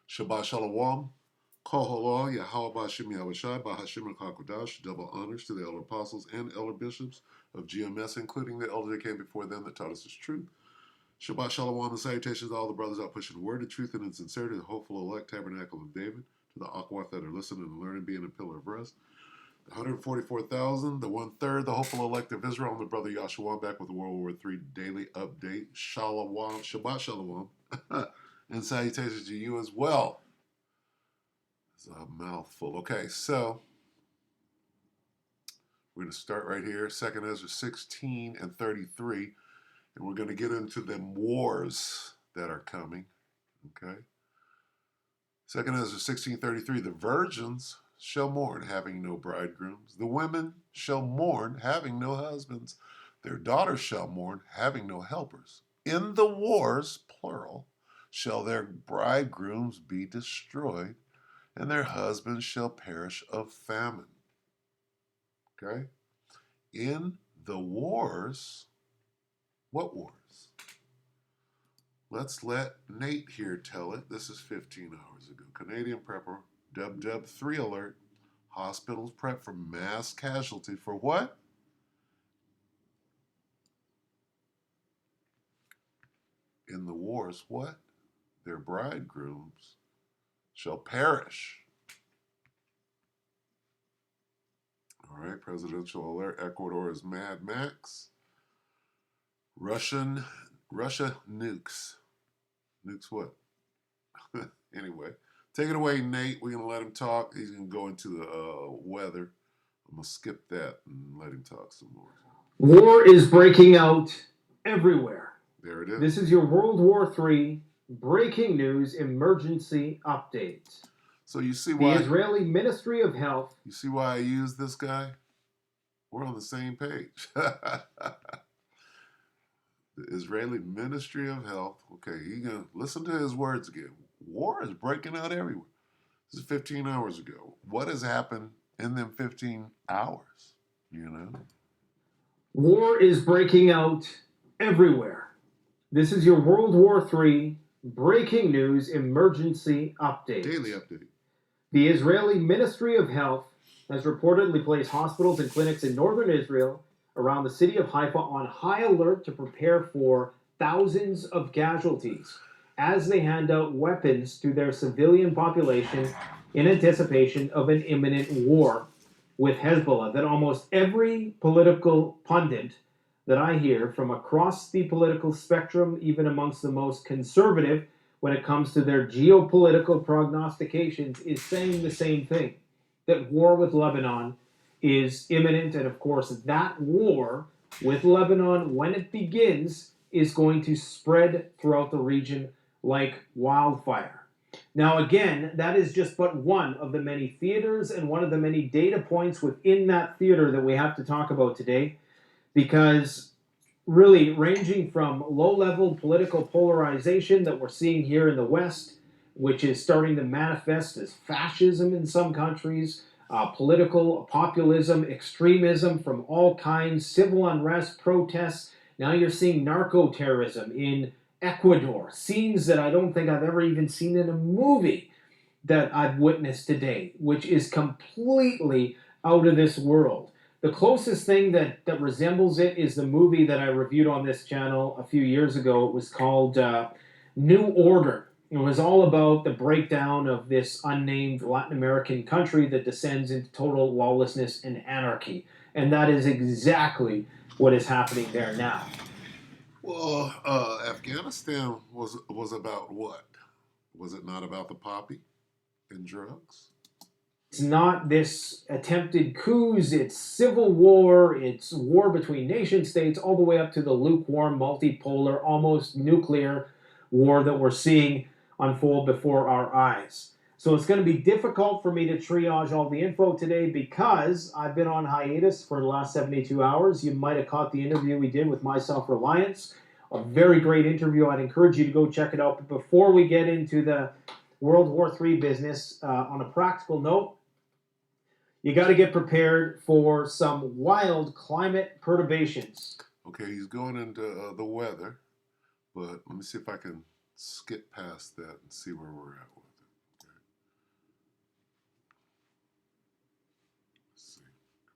Shabbat Shalom. Koholol Yahweh Bashim Yahushai Bahashim Hakodash. Double honors to the elder apostles and elder bishops of GMS, including the elder that came before them that taught us the truth. Shabbat Shalom and salutations to all the brothers out pushing the word of truth and in sincerity, the hopeful elect tabernacle of David, to the Aquath that are listening and learning, being a pillar of rest. The 144,000, the 1/3, the hopeful elect of Israel, and the brother Yahshua back with the World War III daily update. Shalom, Shabbat Shalom, and salutations to you as well. It's a mouthful. Okay, so we're going to start right here. 2nd Ezra 16 and 33. And we're going to get into them wars that are coming. Okay. 2nd Ezra 16:33. The virgins shall mourn, having no bridegrooms. The women shall mourn, having no husbands. Their daughters shall mourn, having no helpers. In the wars, plural, shall their bridegrooms be destroyed, and their husbands shall perish of famine. Okay? In the wars, what wars? Let's let Nate here tell it. This is 15 hours ago. Canadian prepper, WW3 alert. Hospitals prep for mass casualty for what? In the wars, what? Their bridegrooms shall perish. All right, presidential alert. Ecuador is Mad Max. Russia nukes. Nukes what? Anyway, take it away, Nate. We're going to let him talk. He's going to go into the weather. I'm going to skip that and let him talk some more. War is breaking out everywhere. There it is. This is your World War III breaking news emergency update. So you see why the Israeli Ministry of Health. You see why I use this guy? We're on the same page. The Israeli Ministry of Health. Okay, you gonna listen to his words again. War is breaking out everywhere. This is 15 hours ago. What has happened in them 15 hours? You know? War is breaking out everywhere. This is your World War III breaking news emergency update. Daily update. The Israeli Ministry of Health has reportedly placed hospitals and clinics in northern Israel around the city of Haifa on high alert to prepare for thousands of casualties as they hand out weapons to their civilian population in anticipation of an imminent war with Hezbollah that almost every political pundit that I hear from across the political spectrum, even amongst the most conservative when it comes to their geopolitical prognostications, is saying the same thing, that war with Lebanon is imminent. And of course, that war with Lebanon, when it begins, is going to spread throughout the region like wildfire. Now, again, that is just but one of the many theaters and one of the many data points within that theater that we have to talk about today, because really ranging from low-level political polarization that we're seeing here in the West, which is starting to manifest as fascism in some countries, political populism, extremism from all kinds, civil unrest, protests. Now you're seeing narco-terrorism in Ecuador, scenes that I don't think I've ever even seen in a movie that I've witnessed today, which is completely out of this world. The closest thing that resembles it is the movie that I reviewed on this channel a few years ago. It was called New Order. It was all about the breakdown of this unnamed Latin American country that descends into total lawlessness and anarchy. And that is exactly what is happening there now. Well, Afghanistan was about what? Was it not about the poppy and drugs? It's not this attempted coups, it's civil war, it's war between nation states, all the way up to the lukewarm, multipolar, almost nuclear war that we're seeing unfold before our eyes. So it's going to be difficult for me to triage all the info today because I've been on hiatus for the last 72 hours. You might have caught the interview we did with My Self-Reliance. A very great interview. I'd encourage you to go check it out. But before we get into the World War III business, on a practical note, you got to get prepared for some wild climate perturbations. Okay, he's going into the weather, but let me see if I can skip past that and see where we're at with it.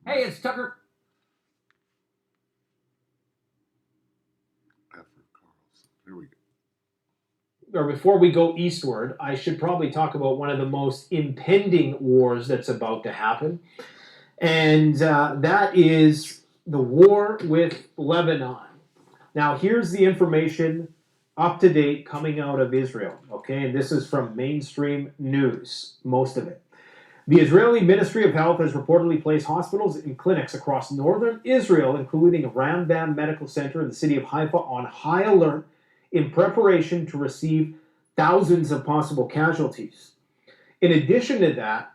Hey, it's Tucker. After Carlson. Here we go. Or before we go eastward, I should probably talk about one of the most impending wars that's about to happen. And that is the war with Lebanon. Now, here's the information up to date coming out of Israel, okay? And this is from mainstream news, most of it. The Israeli Ministry of Health has reportedly placed hospitals and clinics across northern Israel, including Rambam Medical Center in the city of Haifa, on high alert in preparation to receive thousands of possible casualties. In addition to that,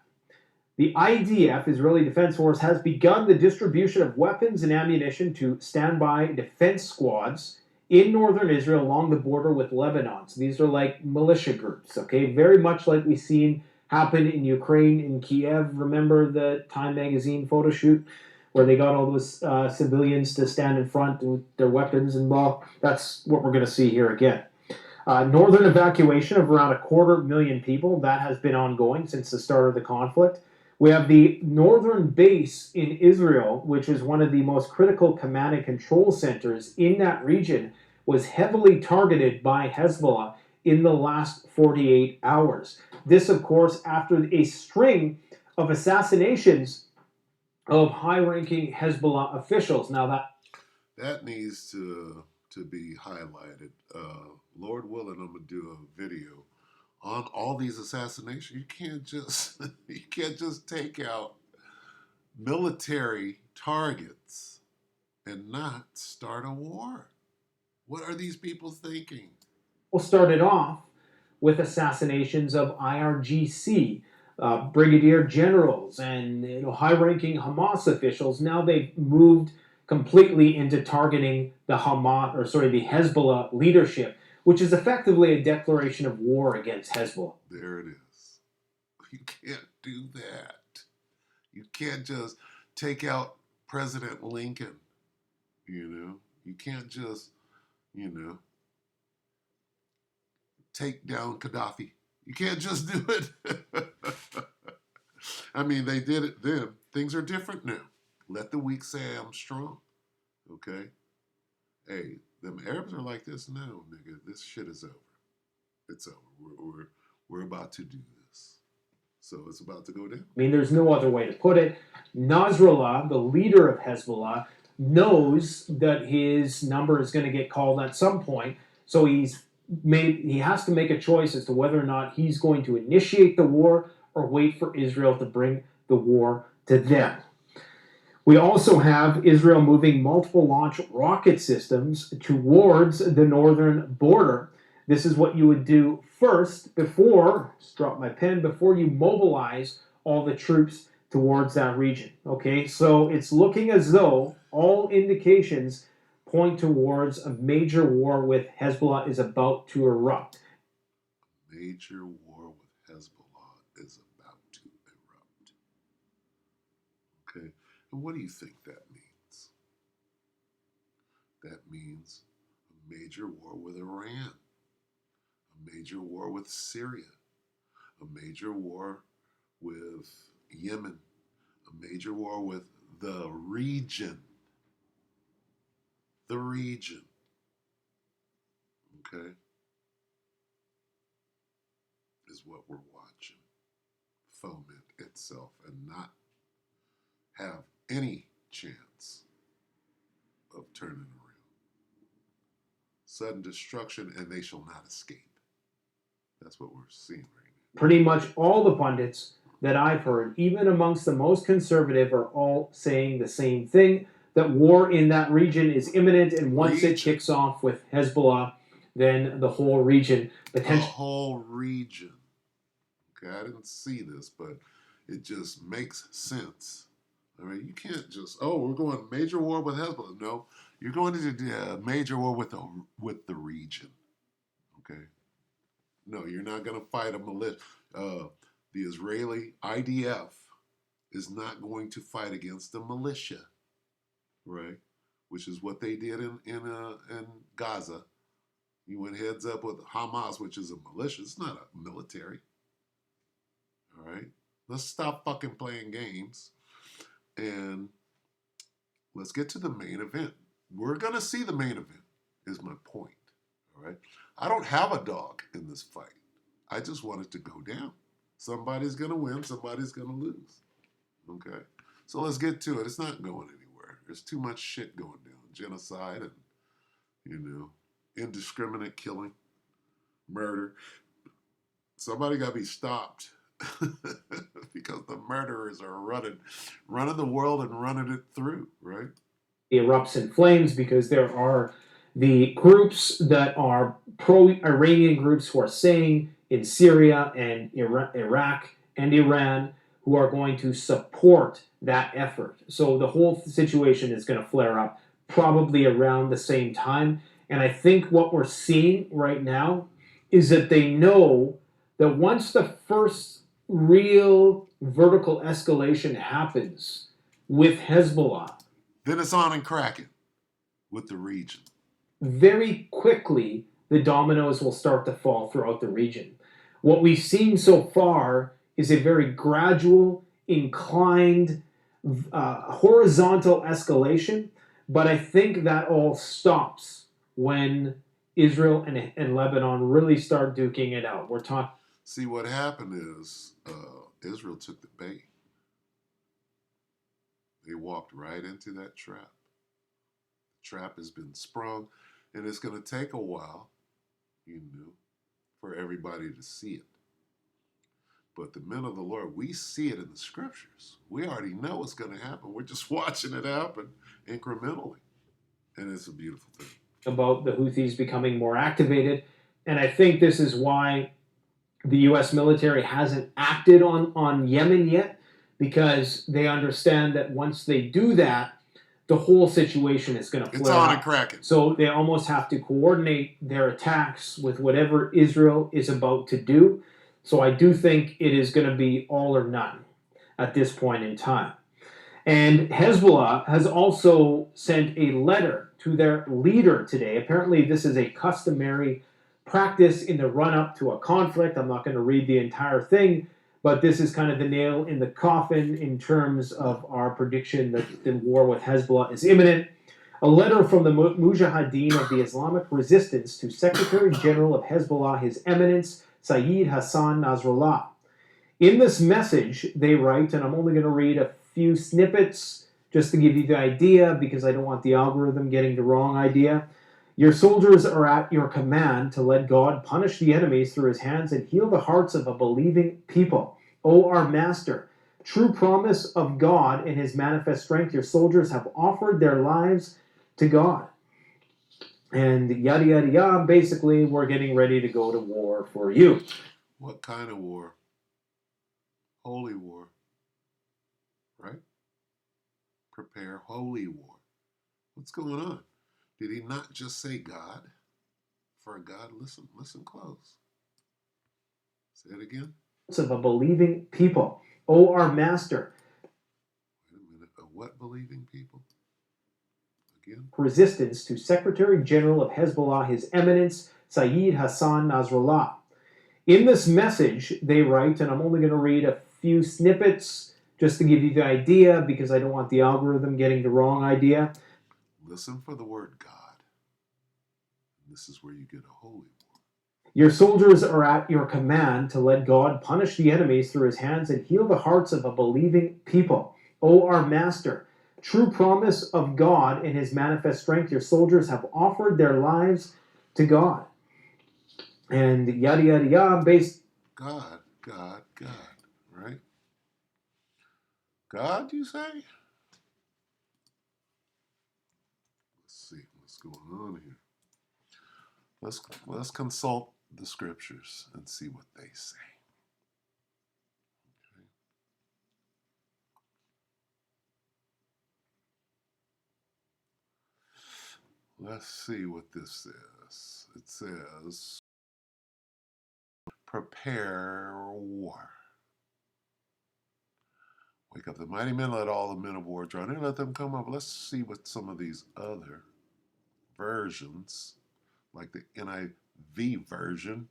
the IDF, Israeli Defense Force, has begun the distribution of weapons and ammunition to standby defense squads in northern Israel along the border with Lebanon. So these are like militia groups, okay? Very much like we've seen happen in Ukraine, in Kiev. Remember the Time magazine photo shoot where they got all those civilians to stand in front with their weapons and well, that's what we're going to see here again. Northern evacuation of around 250,000 people, that has been ongoing since the start of the conflict. We have the northern base in Israel, which is one of the most critical command and control centers in that region, was heavily targeted by Hezbollah in the last 48 hours. This, of course, after a string of assassinations of high-ranking Hezbollah officials. Now that needs to be highlighted. Lord willing, I'm gonna do a video on all these assassinations. You can't just take out military targets and not start a war. What are these people thinking? started off with assassinations of IRGC brigadier generals and high-ranking Hamas officials. Now they've moved completely into targeting the the Hezbollah leadership, which is effectively a declaration of war against Hezbollah. There it is. You can't do that. You can't just take out President Lincoln. You can't just, you know, take down Gaddafi. You can't just do it. I mean, they did it then. Things are different now. Let the weak say I'm strong. Okay? Hey, them Arabs are like this now, nigga. This shit is over. It's over. We're about to do this. So it's about to go down. I mean, there's no other way to put it. Nasrallah, the leader of Hezbollah, knows that his number is going to get called at some point. So he has to make a choice as to whether or not he's going to initiate the war or wait for Israel to bring the war to them. We also have Israel moving multiple launch rocket systems towards the northern border. This is what you would do first before you mobilize all the troops towards that region. Okay, so it's looking as though all indications point towards a major war with Hezbollah is about to erupt. Major war with Hezbollah is about to erupt. Okay, and what do you think that means? That means a major war with Iran, a major war with Syria, a major war with Yemen, a major war with the region. The region. Okay? Is what we're watching foment itself and not have any chance of turning around. Sudden destruction, and they shall not escape. That's what we're seeing right now. Pretty much all the pundits that I've heard, even amongst the most conservative, are all saying the same thing, that war in that region is imminent, and once it kicks off with Hezbollah, then the whole region potentially. The whole region. Okay, I didn't see this, but it just makes sense. I mean, you can't just, we're going major war with Hezbollah. No, you're going to major war with the region. Okay? No, you're not going to fight a militia. The Israeli IDF is not going to fight against the militia, right? Which is what they did in Gaza. You went heads up with Hamas, which is a militia. It's not a military. All right? Let's stop fucking playing games. And let's get to the main event. We're going to see the main event, is my point. All right. I don't have a dog in this fight. I just want it to go down. Somebody's going to win, somebody's going to lose. Okay. So let's get to it. It's not going anywhere. There's too much shit going down. Genocide and, indiscriminate killing, murder. Somebody got to be stopped because the murderers are running the world and running it through, right? Erupts in flames because there are the groups that are pro-Iranian groups who are saying in Syria and Iraq and Iran who are going to support that effort. So the whole situation is going to flare up probably around the same time. And I think what we're seeing right now is that they know that once the first real vertical escalation happens with Hezbollah, then it's on and cracking with the region. Very quickly the dominoes will start to fall throughout the region. What we've seen so far is a very gradual, inclined, horizontal escalation, but I think that all stops when Israel and Lebanon really start duking it out. We're talking. See, what happened is Israel took the bait. They walked right into that trap. The trap has been sprung, and it's going to take a while, for everybody to see it. But the men of the Lord, we see it in the scriptures. We already know what's going to happen. We're just watching it happen incrementally. And it's a beautiful thing. About the Houthis becoming more activated. And I think this is why the U.S. military hasn't acted on Yemen yet, because they understand that once they do that, the whole situation is going to flare It's on up. and cracking. So they almost have to coordinate their attacks with whatever Israel is about to do. So I do think it is going to be all or none at this point in time. And Hezbollah has also sent a letter to their leader today. Apparently, this is a customary practice in the run-up to a conflict. I'm not going to read the entire thing, but this is kind of the nail in the coffin in terms of our prediction that the war with Hezbollah is imminent. A letter from the Mujahideen of the Islamic Resistance to Secretary General of Hezbollah, His Eminence Sayyid Hassan Nasrallah. In this message, they write, and I'm only going to read a few snippets just to give you the idea because I don't want the algorithm getting the wrong idea. Your soldiers are at your command to let God punish the enemies through his hands and heal the hearts of a believing people. O our master, true promise of God in his manifest strength, your soldiers have offered their lives to God. And yada, yada, yada. Basically, we're getting ready to go to war for you. What kind of war? Holy war. Right? Prepare holy war. What's going on? Did he not just say God? For God, listen close. Say it again. Of a believing people. O our master. Wait a minute. A what believing people? Again? Resistance to Secretary General of Hezbollah, His Eminence Sayyid Hassan Nasrallah. In this message, they write, and I'm only going to read a few snippets just to give you the idea because I don't want the algorithm getting the wrong idea. Listen for the word God. This is where you get a holy war. Your soldiers are at your command to let God punish the enemies through his hands and heal the hearts of a believing people. O our master, true promise of God in his manifest strength, your soldiers have offered their lives to God. And yada, yada, yada, based. God, right? God, you say? Let's see what's going on here. Let's consult the scriptures and see what they say. Okay. Let's see what this says. It says, prepare war. Wake up the mighty men, let all the men of war draw near, let them come up. Let's see what some of these other versions, like the NIV version,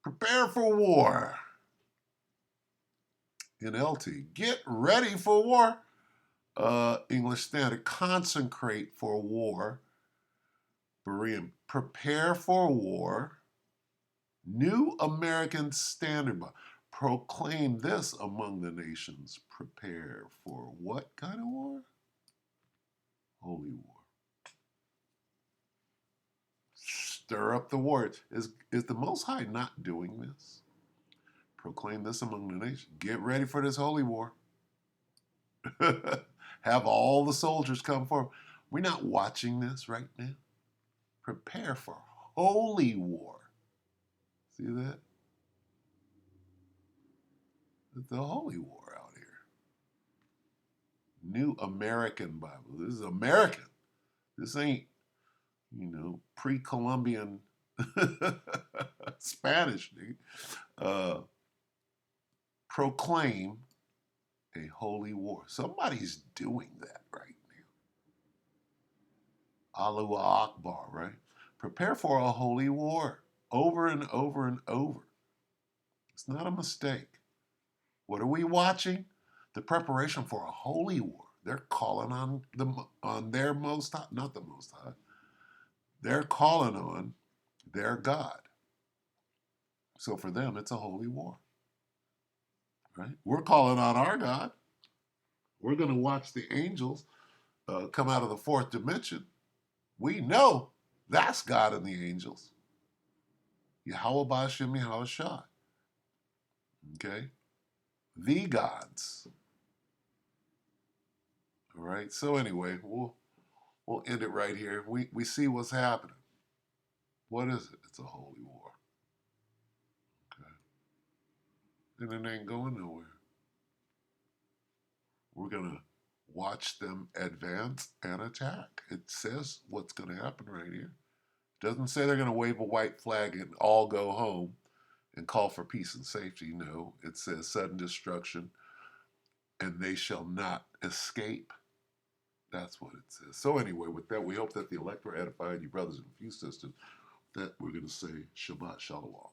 prepare for war. NLT, get ready for war. English Standard, consecrate for war. Berean, prepare for war. New American Standard Bible, proclaim this among the nations. Prepare for what kind of war? Holy war. Stir up the war. Is the Most High not doing this? Proclaim this among the nations. Get ready for this holy war. Have all the soldiers come forward. We're not watching this right now. Prepare for holy war. See that? It's the holy war out here. New American Bible. This is American. This ain't, pre-Columbian Spanish, dude. Proclaim a holy war. Somebody's doing that right now. Allahu Akbar, right? Prepare for a holy war over and over and over. It's not a mistake. What are we watching? The preparation for a holy war. They're calling on their Most High, not the Most High. They're calling on their God. So for them, it's a holy war. Right? We're calling on our God. We're going to watch the angels come out of the fourth dimension. We know that's God and the angels. Yahweh Ba'Shem Yahweh Shai. Okay? The gods. All right? So anyway, we'll end it right here. We see what's happening. What is it? It's a holy war. Okay? And it ain't going nowhere. We're going to watch them advance and attack. It says what's going to happen right here. It doesn't say they're going to wave a white flag and all go home and call for peace and safety. No, it says sudden destruction and they shall not escape. That's what it says. So anyway, with that, we hope that the elect were edified, you brothers and few sisters, that we're going to say Shabbat Shalom.